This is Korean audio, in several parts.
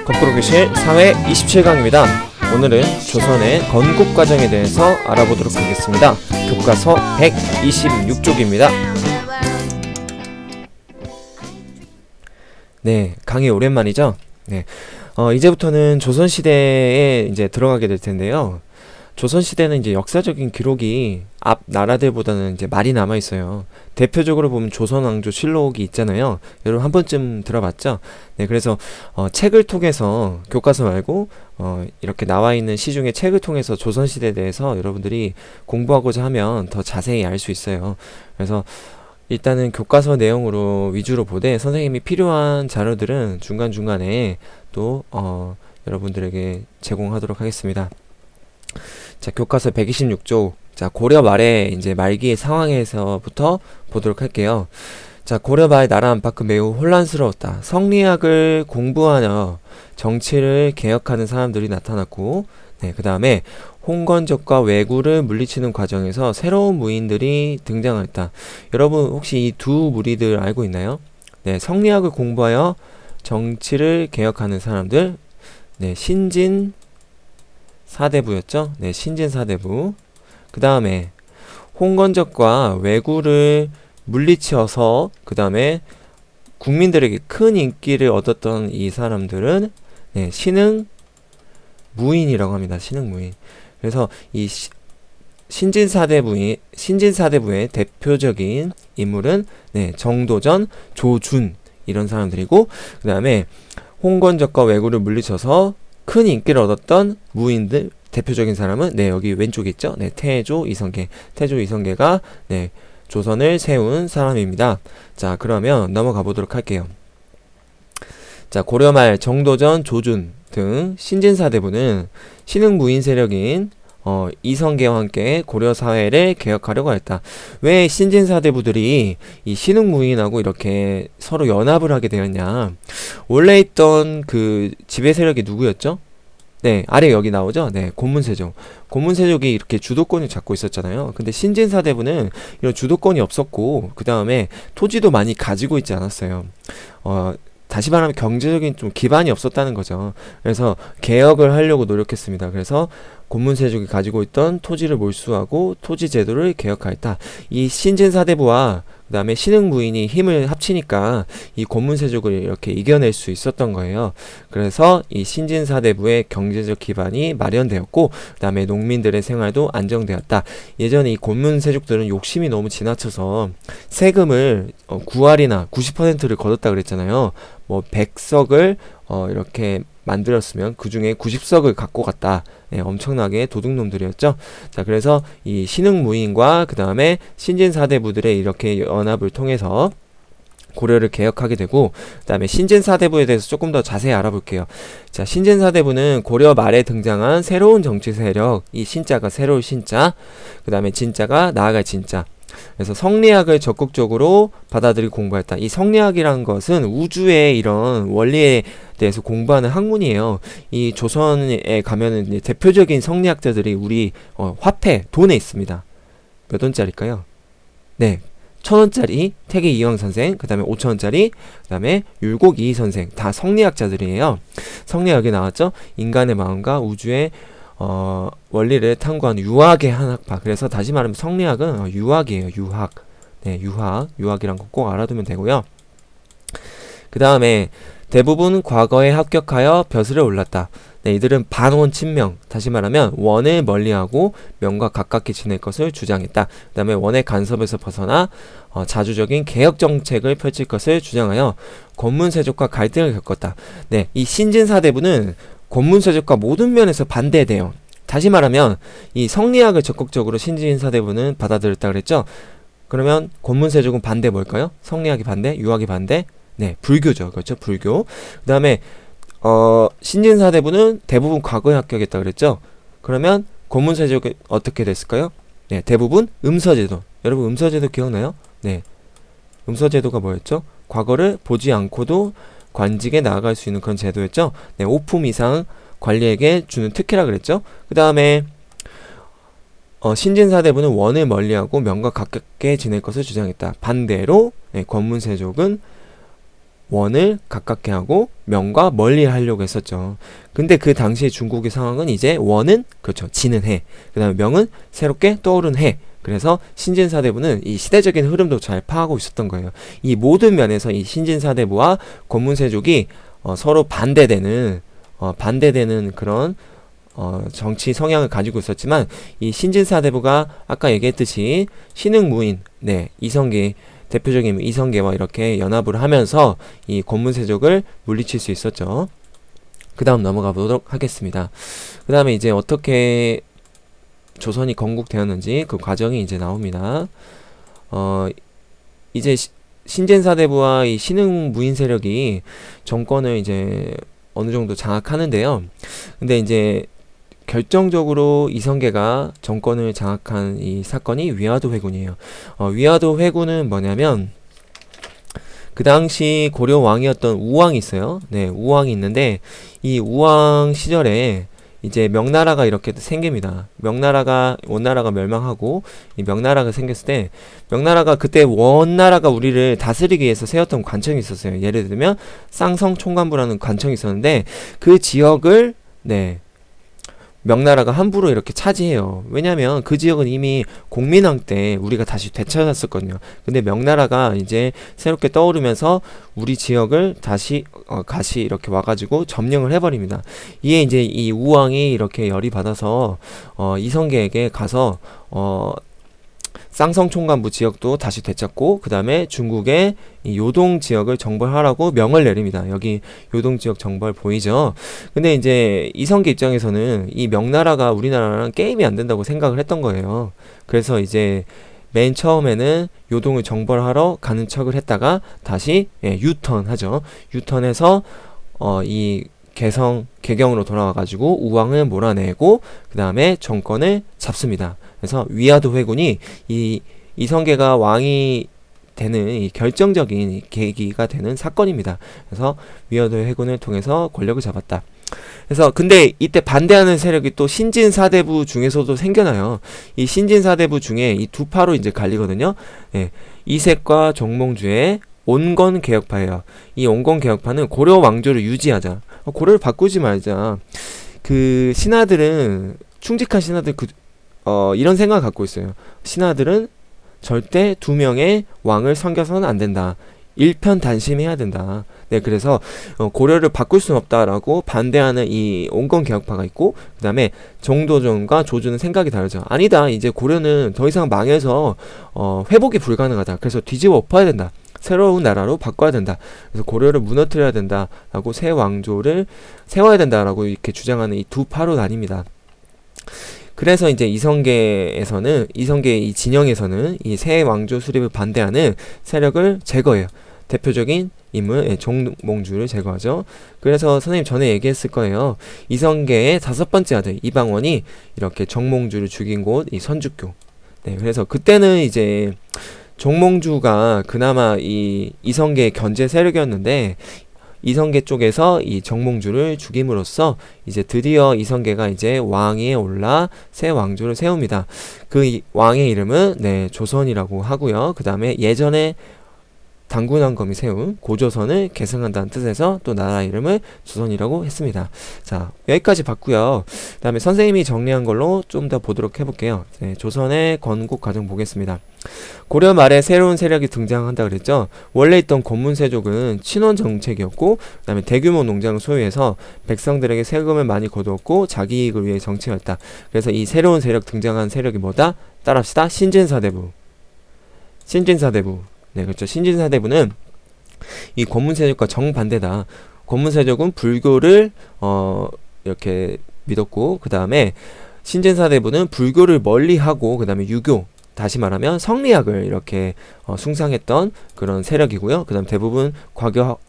거꾸로 교실 사회 27강입니다. 오늘은 조선의 건국 과정에 대해서 알아보도록 하겠습니다. 교과서 126쪽입니다. 네, 강의 오랜만이죠? 네, 이제부터는 조선시대에 이제 들어가게 될 텐데요. 조선시대는 이제 역사적인 기록이 앞 나라들보다는 이제 많이 남아있어요. 대표적으로 보면 조선왕조실록이 있잖아요. 여러분 한 번쯤 들어봤죠? 네, 그래서 책을 통해서 교과서 말고 이렇게 나와있는 시중의 책을 통해서 조선시대에 대해서 여러분들이 공부하고자 하면 더 자세히 알 수 있어요. 그래서 일단은 교과서 내용으로 위주로 보되 선생님이 필요한 자료들은 중간중간에 또 여러분들에게 제공하도록 하겠습니다. 자, 교과서 126조. 자, 고려 말에 이제 말기의 상황에서부터 보도록 할게요. 자, 고려 말 나라 안팎은 매우 혼란스러웠다. 성리학을 공부하여 정치를 개혁하는 사람들이 나타났고, 네, 그 다음에 홍건적과 왜구를 물리치는 과정에서 새로운 무인들이 등장했다. 여러분 혹시 이 두 무리들 알고 있나요? 네, 성리학을 공부하여 정치를 개혁하는 사람들. 네, 신진 사대부였죠? 네, 신진 사대부. 그 다음에 홍건적과 왜구를 물리치어서 그 다음에 국민들에게 큰 인기를 얻었던 이 사람들은 네, 신흥 무인이라고 합니다. 신흥 무인. 그래서 이 신진사대부의 대표적인 인물은 네, 정도전, 조준 이런 사람들이고, 그 다음에 홍건적과 왜구를 물리쳐서 큰 인기를 얻었던 무인들 대표적인 사람은 네, 여기 왼쪽에 있죠. 네, 태조 이성계. 태조 이성계가 네, 조선을 세운 사람입니다. 자, 그러면 넘어가 보도록 할게요. 자, 고려말 정도전, 조준 등 신진사대부는 신흥 무인 세력인 이성계와 함께 고려 사회를 개혁하려고 했다. 왜 신진사대부들이 이 신흥 무인하고 이렇게 서로 연합을 하게 되었냐? 원래 있던 그 지배 세력이 누구였죠? 네, 아래 여기 나오죠? 네, 고문세족. 고문세족이 이렇게 주도권을 잡고 있었잖아요. 근데 신진사대부는 이런 주도권이 없었고, 그 다음에 토지도 많이 가지고 있지 않았어요. 다시 말하면 경제적인 좀 기반이 없었다는 거죠. 그래서 개혁을 하려고 노력했습니다. 그래서 고문세족이 가지고 있던 토지를 몰수하고 토지 제도를 개혁하였다. 이 신진사대부와 그 다음에 신흥무인이 힘을 합치니까 이 고문세족을 이렇게 이겨낼 수 있었던 거예요. 그래서 이 신진사대부의 경제적 기반이 마련되었고, 그 다음에 농민들의 생활도 안정되었다. 예전에 이 고문세족들은 욕심이 너무 지나쳐서 세금을 9할이나 90%를 걷었다 그랬잖아요. 뭐 100석을 이렇게 만들었으면 그 중에 90석을 갖고 갔다. 네, 엄청나게 도둑놈들이었죠. 자, 그래서 이 신흥무인과 그 다음에 신진사대부들의 이렇게 연합을 통해서 고려를 개혁하게 되고, 그 다음에 신진사대부에 대해서 조금 더 자세히 알아볼게요. 자, 신진사대부는 고려 말에 등장한 새로운 정치 세력, 이 신자가 새로운 신자, 그 다음에 진자가 나아갈 진자. 그래서 성리학을 적극적으로 받아들이고 공부했다. 이 성리학이란 것은 우주의 이런 원리에 대해서 공부하는 학문이에요. 이 조선에 가면은 이제 대표적인 성리학자들이 우리 화폐, 돈에 있습니다. 몇 원짜리일까요? 네, 1,000원짜리 태계 이황 선생, 그 다음에 5,000원짜리, 그 다음에 율곡 이희 선생, 다 성리학자들이에요. 성리학에 나왔죠? 인간의 마음과 우주의 원리를 탐구하는 유학의 한 학파. 그래서 다시 말하면 성리학은 유학이에요. 유학. 네, 유학이란 거 꼭 알아두면 되고요. 그 다음에 대부분 과거에 합격하여 벼슬에 올랐다. 네, 이들은 반원 친명, 다시 말하면 원을 멀리하고 명과 가깝게 지낼 것을 주장했다. 그 다음에 원의 간섭에서 벗어나 자주적인 개혁 정책을 펼칠 것을 주장하여 권문세족과 갈등을 겪었다. 네, 이 신진사대부는 권문세족과 모든 면에서 반대돼요. 다시 말하면 이 성리학을 적극적으로 신진사대부는 받아들였다 그랬죠. 그러면 권문세족은 반대 뭘까요? 성리학이 반대, 유학이 반대. 네, 불교죠. 그렇죠, 불교. 그 다음에 신진사대부는 대부분 과거에 합격했다 그랬죠. 그러면 권문세족은 어떻게 됐을까요? 네, 대부분 음서제도. 여러분 음서제도 기억나요? 네, 음서제도가 뭐였죠? 과거를 보지 않고도 관직에 나아갈 수 있는 그런 제도였죠. 네, 5품 이상 관리에게 주는 특혜라 그랬죠. 그 다음에 신진사대부는 원을 멀리하고 명과 가깝게 지낼 것을 주장했다. 반대로 네, 권문세족은 원을 가깝게 하고 명과 멀리 하려고 했었죠. 근데 그 당시에 중국의 상황은 이제 원은 그렇죠. 지는 해. 그 다음에 명은 새롭게 떠오른 해. 그래서 신진사대부는 이 시대적인 흐름도 잘 파악하고 있었던 거예요. 이 모든 면에서 이 신진사대부와 권문세족이 서로 반대되는 그런 정치 성향을 가지고 있었지만 이 신진사대부가 아까 얘기했듯이 신흥무인, 이성계 대표적인 이성계와 이렇게 연합을 하면서 이 권문세족을 물리칠 수 있었죠. 그 다음 넘어가 보도록 하겠습니다. 그 다음에 이제 어떻게 조선이 건국되었는지 그 과정이 이제 나옵니다. 이제 신진사대부와 이 신흥무인 세력이 정권을 이제 어느 정도 장악하는데요. 근데 이제 결정적으로 이성계가 정권을 장악한 이 사건이 위화도 회군이에요. 위화도 회군은 뭐냐면 그 당시 고려 왕이었던 우왕이 있어요. 우왕이 있는데 이 우왕 시절에 이제 명나라가 이렇게 생깁니다. 원나라가 멸망하고 이 명나라가 생겼을 때 명나라가 그때 원나라가 우리를 다스리기 위해서 세웠던 관청이 있었어요. 예를 들면 쌍성총관부라는 관청이 있었는데 그 지역을 명나라가 함부로 이렇게 차지해요. 왜냐면 그 지역은 이미 공민왕 때 우리가 다시 되찾았었거든요. 근데 명나라가 이제 새롭게 떠오르면서 우리 지역을 다시 이렇게 와가지고 점령을 해버립니다. 이에 이제 이 우왕이 이렇게 열이 받아서 이성계에게 가서 쌍성총관부 지역도 다시 되찾고 그 다음에 중국의 이 요동 지역을 정벌하라고 명을 내립니다. 여기 요동 지역 정벌 보이죠? 근데 이제 이성계 입장에서는 이 명나라가 우리나라랑 게임이 안 된다고 생각을 했던 거예요. 그래서 이제 맨 처음에는 요동을 정벌하러 가는 척을 했다가 다시 유턴하죠. 유턴해서 이 개경으로 돌아와가지고 우왕을 몰아내고 그 다음에 정권을 잡습니다. 그래서 위화도 회군이 이 이성계가 왕이 되는 이 결정적인 계기가 되는 사건입니다. 그래서 위화도 회군을 통해서 권력을 잡았다. 그래서 근데 이때 반대하는 세력이 또 신진사대부 중에서도 생겨나요. 이 신진사대부 중에 이 두 파로 이제 갈리거든요. 이색과 정몽주의 온건 개혁파예요. 이 온건 개혁파는 고려 왕조를 유지하자. 고려를 바꾸지 말자. 그 신하들은 충직한 신하들 이런 생각을 갖고 있어요. 신하들은 절대 두 명의 왕을 섬겨서는 안 된다. 일편단심해야 된다. 그래서 고려를 바꿀 수는 없다라고 반대하는 이 온건 개혁파가 있고 그 다음에 정도전과 조주는 생각이 다르죠. 아니다. 이제 고려는 더 이상 망해서 회복이 불가능하다. 그래서 뒤집어 엎어야 된다. 새로운 나라로 바꿔야 된다. 그래서 고려를 무너뜨려야 된다라고 새 왕조를 세워야 된다라고 이렇게 주장하는 이 두 파로 나뉩니다. 그래서 이제 이성계의 이 진영에서는 이 새 왕조 수립을 반대하는 세력을 제거해요. 대표적인 인물 정몽주를 제거하죠. 그래서 선생님 전에 얘기했을 거예요. 이성계의 5번째 아들 이방원이 이렇게 정몽주를 죽인 곳 이 선주교. 그래서 그때는 이제 정몽주가 그나마 이 이성계의 견제 세력이었는데 이성계 쪽에서 이 정몽주를 죽임으로써 이제 드디어 이성계가 이제 왕위에 올라 새 왕조를 세웁니다. 그 왕의 이름은 조선이라고 하고요. 그 다음에 예전에 당군왕검이 세운 고조선을 계승한다는 뜻에서 또 나라 이름을 조선이라고 했습니다. 자, 여기까지 봤고요. 그 다음에 선생님이 정리한 걸로 좀 더 보도록 해볼게요. 조선의 건국 과정 보겠습니다. 고려 말에 새로운 세력이 등장한다 그랬죠. 원래 있던 권문세족은 친원 정책이었고 그 다음에 대규모 농장을 소유해서 백성들에게 세금을 많이 거두었고 자기 이익을 위해 정치했다. 그래서 이 새로운 세력 등장한 세력이 뭐다? 따라합시다. 신진사대부. 그렇죠. 신진사대부는 이 권문세족과 정반대다. 권문세족은 불교를 이렇게 믿었고 그 다음에 신진사대부는 불교를 멀리하고 그 다음에 유교, 다시 말하면 성리학을 이렇게 숭상했던 그런 세력이고요. 그 다음 대부분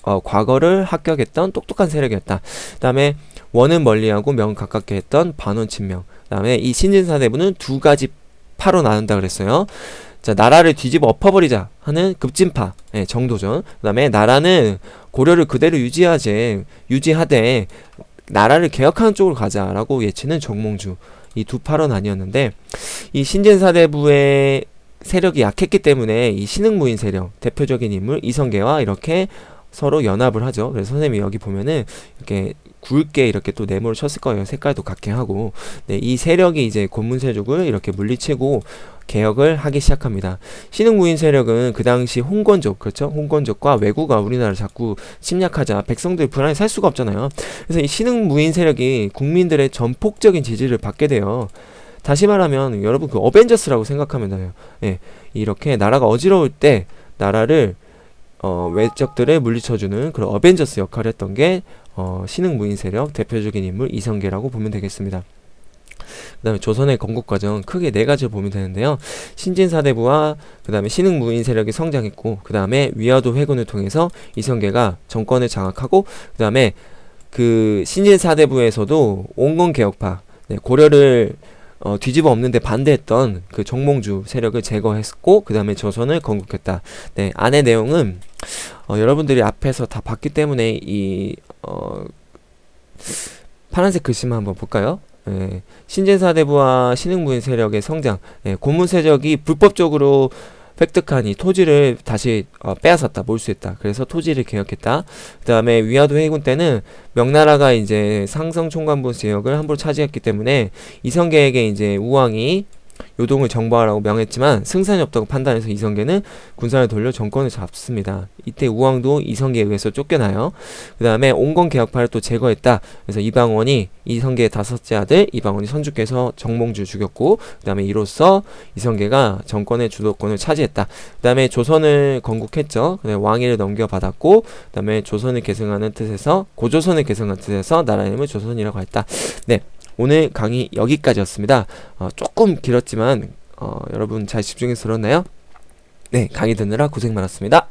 과거를 합격했던 똑똑한 세력이었다. 그 다음에 원은 멀리하고 명은 가깝게 했던 반원친명. 그 다음에 이 신진사대부는 두 가지 파로 나눈다 그랬어요. 자, 나라를 뒤집어 엎어버리자 하는 급진파, 정도전. 그 다음에 나라는 고려를 그대로 유지하되 나라를 개혁하는 쪽으로 가자라고 외치는 정몽주. 이 두 파로 나뉘었는데 이 신진사대부의 세력이 약했기 때문에 이 신흥무인 세력 대표적인 인물 이성계와 이렇게 서로 연합을 하죠. 그래서 선생님이 여기 보면은 이렇게 굵게 이렇게 또 네모를 쳤을 거예요. 색깔도 같게 하고. 네, 이 세력이 이제 고문세족을 이렇게 물리치고 개혁을 하기 시작합니다. 신흥무인 세력은 그 당시 홍건족, 그렇죠? 홍건족과 왜구가 우리나라를 자꾸 침략하자 백성들이 불안해 살 수가 없잖아요. 그래서 이 신흥무인 세력이 국민들의 전폭적인 지지를 받게 돼요. 다시 말하면 여러분 그 어벤져스라고 생각하면 돼요. 예, 이렇게 나라가 어지러울 때 나라를 외적들을 물리쳐주는 그런 어벤져스 역할을 했던 게 신흥무인 세력 대표적인 인물 이성계라고 보면 되겠습니다. 그 다음에 조선의 건국 과정 크게 네 가지를 보면 되는데요. 신진사대부와 그 다음에 신흥무인 세력이 성장했고, 그 다음에 위화도 회군을 통해서 이성계가 정권을 장악하고, 그 다음에 그 신진사대부에서도 온건개혁파, 네, 고려를 뒤집어 엎는데 반대했던 그 정몽주 세력을 제거했고, 그 다음에 조선을 건국했다. 네, 안의 내용은 여러분들이 앞에서 다 봤기 때문에 이 파란색 글씨만 한번 볼까요? 예, 신진사대부와 신흥무인 세력의 성장, 예, 고문세력이 불법적으로 획득한 이 토지를 다시 빼앗았다, 몰수했다. 그래서 토지를 개혁했다. 그 다음에 위화도 해군 때는 명나라가 이제 상성 총관부 지역을 함부로 차지했기 때문에 이성계에게 이제 우왕이 요동을 정벌하라고 명했지만 승산이 없다고 판단해서 이성계는 군사를 돌려 정권을 잡습니다. 이때 우왕도 이성계에 의해서 쫓겨나요. 그 다음에 온건개혁파를 또 제거했다. 그래서 이방원이 이성계의 다섯째 아들 이방원이 선주께서 정몽주 죽였고, 그 다음에 이로써 이성계가 정권의 주도권을 차지했다. 그 다음에 조선을 건국했죠. 그 다음에 왕위를 넘겨받았고, 그 다음에 조선을 계승하는 뜻에서 고조선을 계승하는 뜻에서 나라 이름을 조선이라고 했다. 네, 오늘 강의 여기까지였습니다. 조금 길었지만 여러분 잘 집중해서 들었나요? 네, 강의 듣느라 고생 많았습니다.